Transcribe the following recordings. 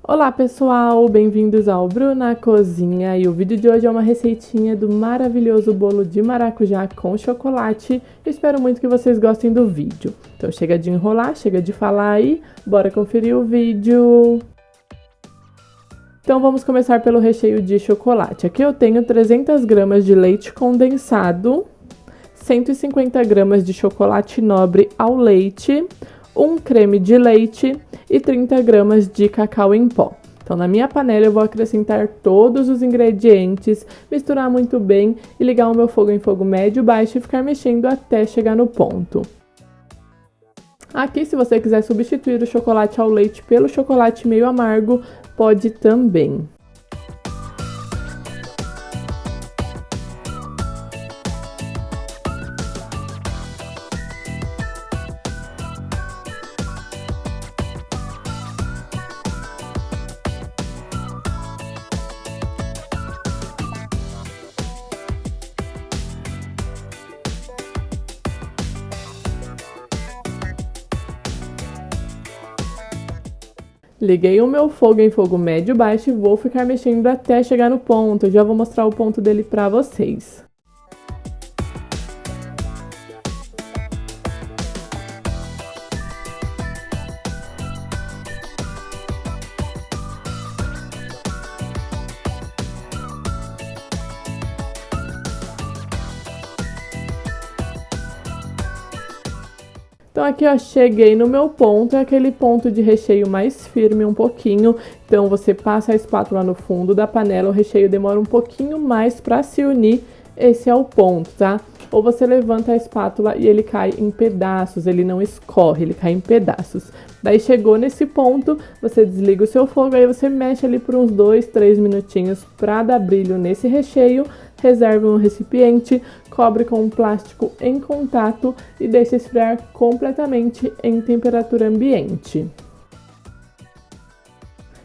Olá pessoal, bem-vindos ao Bruna Cozinha e o vídeo de hoje é uma receitinha do maravilhoso bolo de maracujá com chocolate. Eu espero muito que vocês gostem do vídeo. Então chega de enrolar, chega de falar aí, bora conferir o vídeo. Então vamos começar pelo recheio de chocolate. Aqui eu tenho 300 gramas de leite condensado, 150 gramas de chocolate nobre ao leite, um creme de leite e 30 gramas de cacau em pó. Então, na minha panela eu vou acrescentar todos os ingredientes, misturar muito bem e ligar o meu fogo em fogo médio baixo e ficar mexendo até chegar no ponto. Aqui, se você quiser substituir o chocolate ao leite pelo chocolate meio amargo, pode também. Liguei o meu fogo em fogo médio baixo e vou ficar mexendo até chegar no ponto. Eu já vou mostrar o ponto dele pra vocês. Então aqui ó, cheguei no meu ponto, é aquele ponto de recheio mais firme um pouquinho. Então você passa a espátula no fundo da panela, o recheio demora um pouquinho mais para se unir, esse é o ponto, tá? Ou você levanta a espátula e ele cai em pedaços, ele não escorre, ele cai em pedaços. Daí chegou nesse ponto, você desliga o seu fogo, aí você mexe ali por uns 2, 3 minutinhos para dar brilho nesse recheio. Reserve um recipiente, cobre com um plástico em contato e deixe esfriar completamente em temperatura ambiente.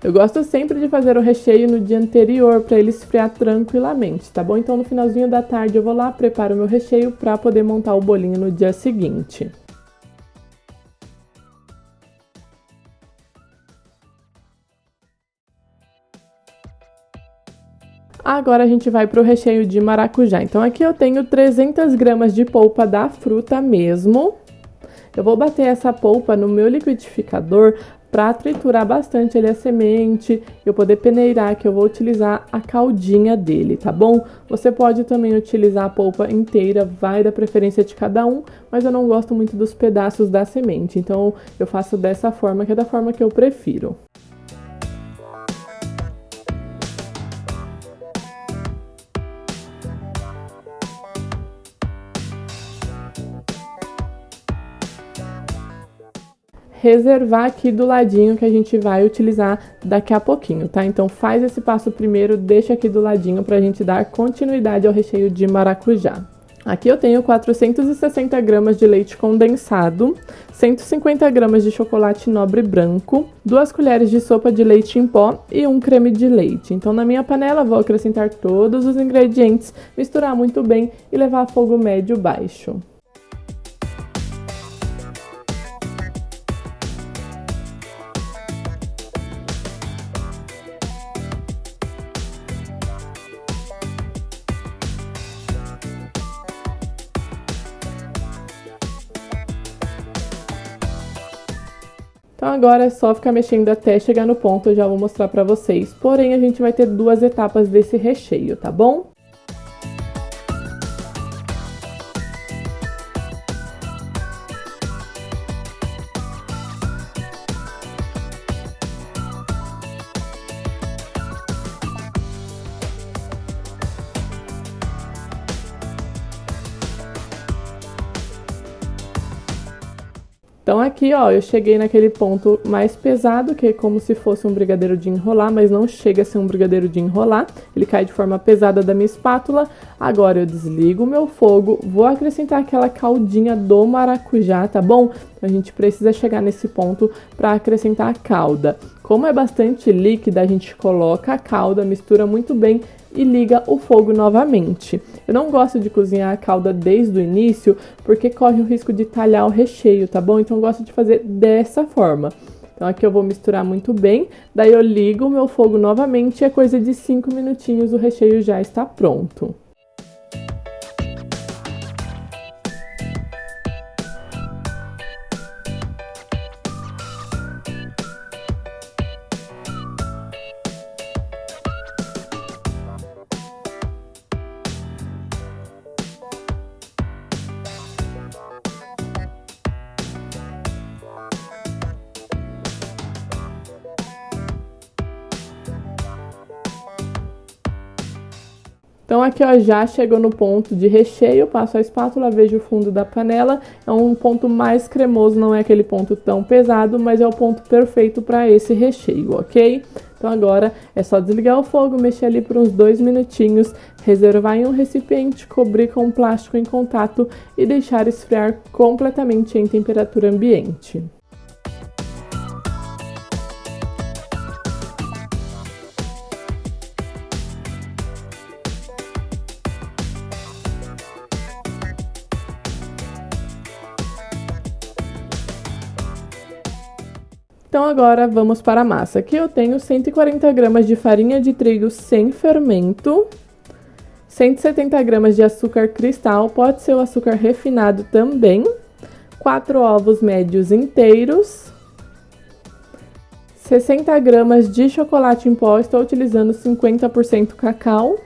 Eu gosto sempre de fazer o recheio no dia anterior para ele esfriar tranquilamente, tá bom? Então no finalzinho da tarde eu vou lá, preparo o meu recheio para poder montar o bolinho no dia seguinte. Agora a gente vai para o recheio de maracujá. Então aqui eu tenho 300 gramas de polpa da fruta mesmo. Eu vou bater essa polpa no meu liquidificador para triturar bastante ele a semente, eu poder peneirar, que eu vou utilizar a caldinha dele, tá bom? Você pode também utilizar a polpa inteira, vai da preferência de cada um, mas eu não gosto muito dos pedaços da semente, então eu faço dessa forma, que é da forma que eu prefiro. Reservar aqui do ladinho que a gente vai utilizar daqui a pouquinho, tá? Então faz esse passo primeiro, deixa aqui do ladinho pra gente dar continuidade ao recheio de maracujá. Aqui eu tenho 460 gramas de leite condensado, 150 gramas de chocolate nobre branco, 2 colheres de sopa de leite em pó e um creme de leite. Então na minha panela vou acrescentar todos os ingredientes, misturar muito bem e levar a fogo médio baixo. Então agora é só ficar mexendo até chegar no ponto, eu já vou mostrar pra vocês. Porém, a gente vai ter 2 etapas desse recheio, tá bom? Então aqui, ó, eu cheguei naquele ponto mais pesado, que é como se fosse um brigadeiro de enrolar, mas não chega a ser um brigadeiro de enrolar. Ele cai de forma pesada da minha espátula. Agora eu desligo o meu fogo, vou acrescentar aquela caldinha do maracujá, tá bom? A gente precisa chegar nesse ponto para acrescentar a calda. Como é bastante líquida, a gente coloca a calda, mistura muito bem e liga o fogo novamente. Eu não gosto de cozinhar a calda desde o início, porque corre o risco de talhar o recheio, tá bom? Então eu gosto de fazer dessa forma. Então aqui eu vou misturar muito bem, daí eu ligo o meu fogo novamente e é coisa de 5 minutinhos o recheio já está pronto. Então aqui ó, já chegou no ponto de recheio, passo a espátula, vejo o fundo da panela, é um ponto mais cremoso, não é aquele ponto tão pesado, mas é o ponto perfeito para esse recheio, ok? Então agora é só desligar o fogo, mexer ali por uns 2 minutinhos, reservar em um recipiente, cobrir com plástico em contato e deixar esfriar completamente em temperatura ambiente. Então agora vamos para a massa. Aqui eu tenho 140 gramas de farinha de trigo sem fermento, 170 gramas de açúcar cristal, pode ser o açúcar refinado também, 4 ovos médios inteiros, 60 gramas de chocolate em pó, estou utilizando 50% cacau,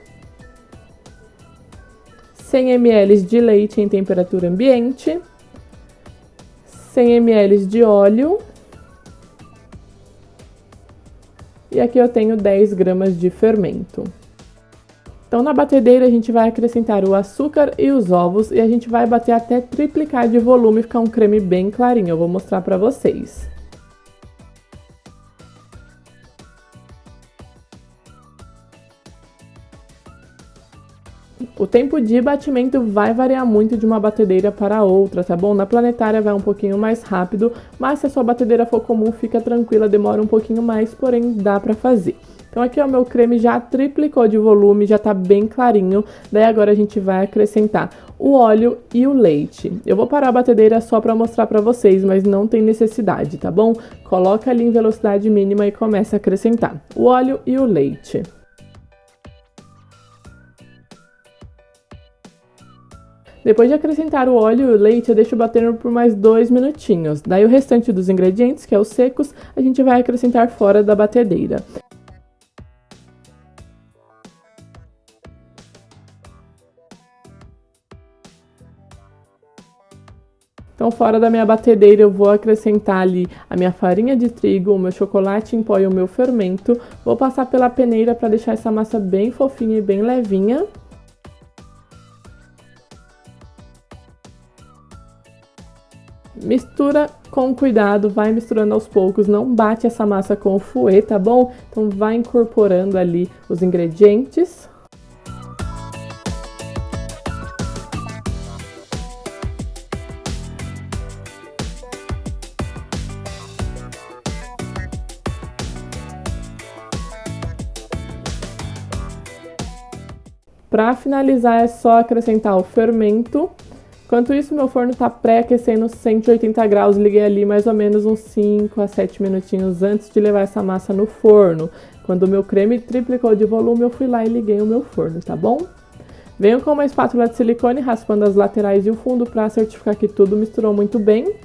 100 ml de leite em temperatura ambiente, 100 ml de óleo, e aqui eu tenho 10 gramas de fermento. Então na batedeira a gente vai acrescentar o açúcar e os ovos e a gente vai bater até triplicar de volume e ficar um creme bem clarinho. Eu vou mostrar para vocês. O tempo de batimento vai variar muito de uma batedeira para outra, tá bom? Na planetária vai um pouquinho mais rápido, mas se a sua batedeira for comum, fica tranquila, demora um pouquinho mais, porém dá para fazer. Então aqui o meu creme já triplicou de volume, já tá bem clarinho, daí agora a gente vai acrescentar o óleo e o leite. Eu vou parar a batedeira só para mostrar para vocês, mas não tem necessidade, tá bom? Coloca ali em velocidade mínima e começa a acrescentar o óleo e o leite. Depois de acrescentar o óleo e o leite, eu deixo batendo por mais 2 minutinhos. Daí o restante dos ingredientes, que é os secos, a gente vai acrescentar fora da batedeira. Então, fora da minha batedeira, eu vou acrescentar ali a minha farinha de trigo, o meu chocolate em pó e o meu fermento. Vou passar pela peneira para deixar essa massa bem fofinha e bem levinha. Mistura com cuidado, vai misturando aos poucos, não bate essa massa com o fouet, tá bom? Então vai incorporando ali os ingredientes. Para finalizar é só acrescentar o fermento. Enquanto isso, meu forno está pré-aquecendo 180 graus, liguei ali mais ou menos uns 5 a 7 minutinhos antes de levar essa massa no forno. Quando o meu creme triplicou de volume, eu fui lá e liguei o meu forno, tá bom? Venho com uma espátula de silicone, raspando as laterais e o fundo para certificar que tudo misturou muito bem.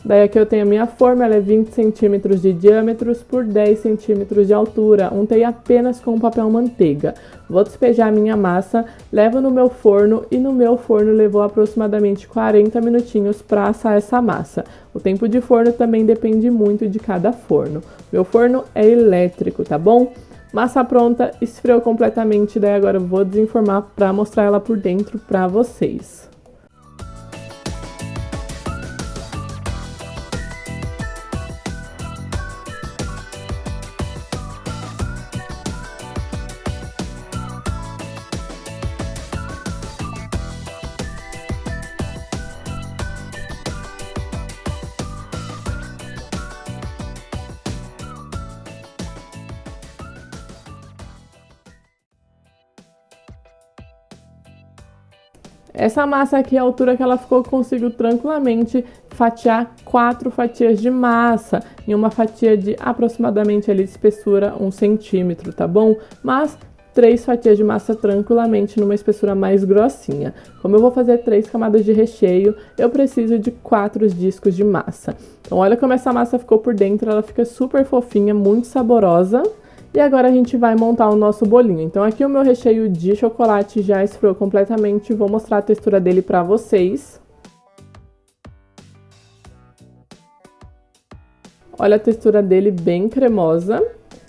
Daí aqui eu tenho a minha forma, ela é 20 centímetros de diâmetro por 10 centímetros de altura. Untei apenas com papel manteiga. Vou despejar a minha massa, levo no meu forno e no meu forno levou aproximadamente 40 minutinhos para assar essa massa. O tempo de forno também depende muito de cada forno. Meu forno é elétrico, tá bom? Massa pronta, esfriou completamente, daí agora eu vou desenformar para mostrar ela por dentro para vocês. Essa massa aqui, a altura que ela ficou, eu consigo tranquilamente fatiar 4 fatias de massa em uma fatia de aproximadamente ali de espessura 1 centímetro, tá bom? Mas 3 fatias de massa tranquilamente numa espessura mais grossinha. Como eu vou fazer 3 camadas de recheio, eu preciso de 4 discos de massa. Então olha como essa massa ficou por dentro, ela fica super fofinha, muito saborosa. E agora a gente vai montar o nosso bolinho. Então aqui o meu recheio de chocolate já esfriou completamente, vou mostrar a textura dele pra vocês. Olha a textura dele, bem cremosa.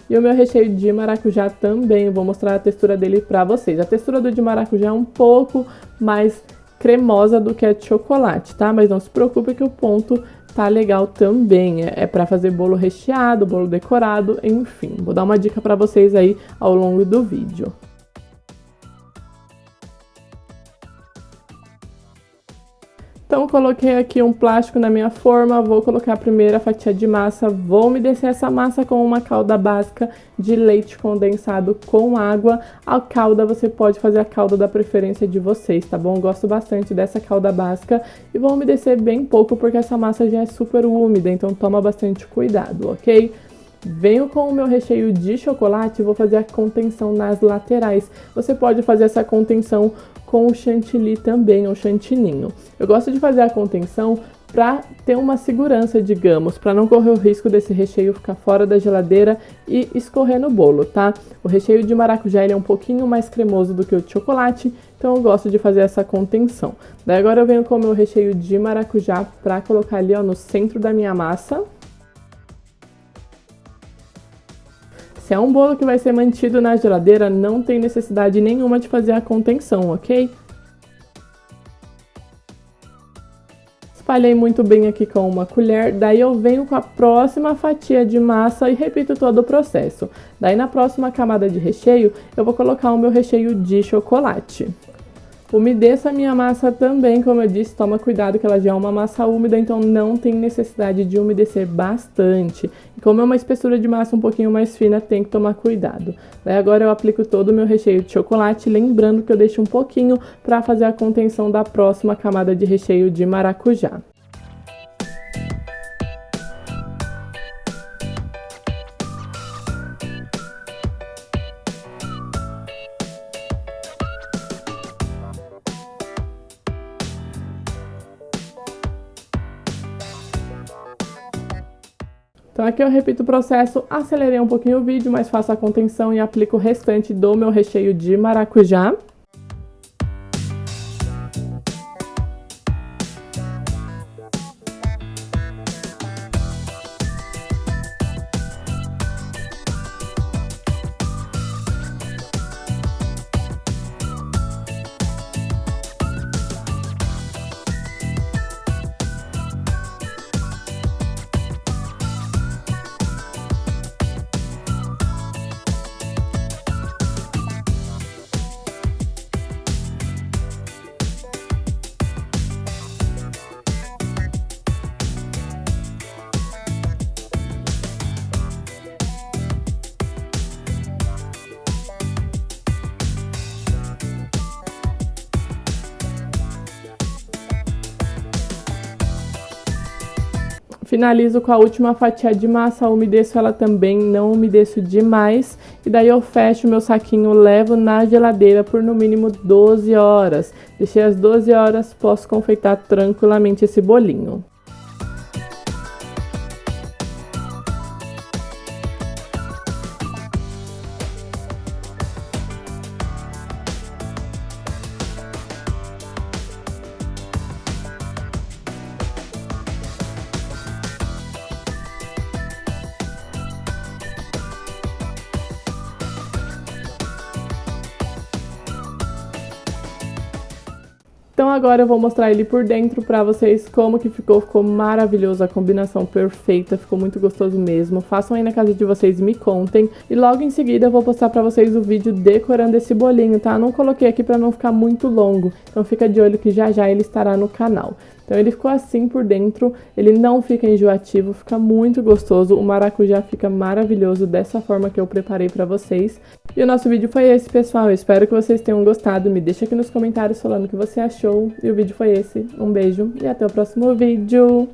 E o meu recheio de maracujá também, vou mostrar a textura dele pra vocês. A textura do de maracujá é um pouco mais cremosa do que a de chocolate, tá? Mas não se preocupe que o ponto tá legal também. É pra fazer bolo recheado, bolo decorado, enfim. Vou dar uma dica pra vocês aí ao longo do vídeo. Então, coloquei aqui um plástico na minha forma, vou colocar a primeira fatia de massa, vou umedecer essa massa com uma calda básica de leite condensado com água. A calda, você pode fazer a calda da preferência de vocês, tá bom? Gosto bastante dessa calda básica e vou umedecer bem pouco porque essa massa já é super úmida, então toma bastante cuidado, ok? Venho com o meu recheio de chocolate e vou fazer a contenção nas laterais. Você pode fazer essa contenção com o chantilly também, ou chantininho. Eu gosto de fazer a contenção para ter uma segurança, digamos, para não correr o risco desse recheio ficar fora da geladeira e escorrer no bolo, tá? O recheio de maracujá ele é um pouquinho mais cremoso do que o de chocolate, então eu gosto de fazer essa contenção. Daí agora eu venho com o meu recheio de maracujá para colocar ali, ó, no centro da minha massa. Se é um bolo que vai ser mantido na geladeira, não tem necessidade nenhuma de fazer a contenção, ok? Espalhei muito bem aqui com uma colher, daí eu venho com a próxima fatia de massa e repito todo o processo. Daí na próxima camada de recheio, eu vou colocar o meu recheio de chocolate. Umedeça a minha massa também, como eu disse, toma cuidado que ela já é uma massa úmida, então não tem necessidade de umedecer bastante. E como é uma espessura de massa um pouquinho mais fina, tem que tomar cuidado. Daí agora eu aplico todo o meu recheio de chocolate, lembrando que eu deixo um pouquinho para fazer a contenção da próxima camada de recheio de maracujá. Então aqui eu repito o processo, acelerei um pouquinho o vídeo, mas faço a contenção e aplico o restante do meu recheio de maracujá. Finalizo com a última fatia de massa, umedeço ela também, não umedeço demais. E daí eu fecho meu saquinho, levo na geladeira por no mínimo 12 horas. Deixei as 12 horas, posso confeitar tranquilamente esse bolinho. Então agora eu vou mostrar ele por dentro pra vocês como que ficou maravilhoso, a combinação perfeita, ficou muito gostoso mesmo. Façam aí na casa de vocês e me contem. E logo em seguida eu vou postar pra vocês o vídeo decorando esse bolinho, tá? Não coloquei aqui pra não ficar muito longo, então fica de olho que já já ele estará no canal. Então ele ficou assim por dentro, ele não fica enjoativo, fica muito gostoso, o maracujá fica maravilhoso dessa forma que eu preparei pra vocês. E o nosso vídeo foi esse, pessoal, eu espero que vocês tenham gostado, me deixa aqui nos comentários falando o que você achou, e o vídeo foi esse. Um beijo e até o próximo vídeo!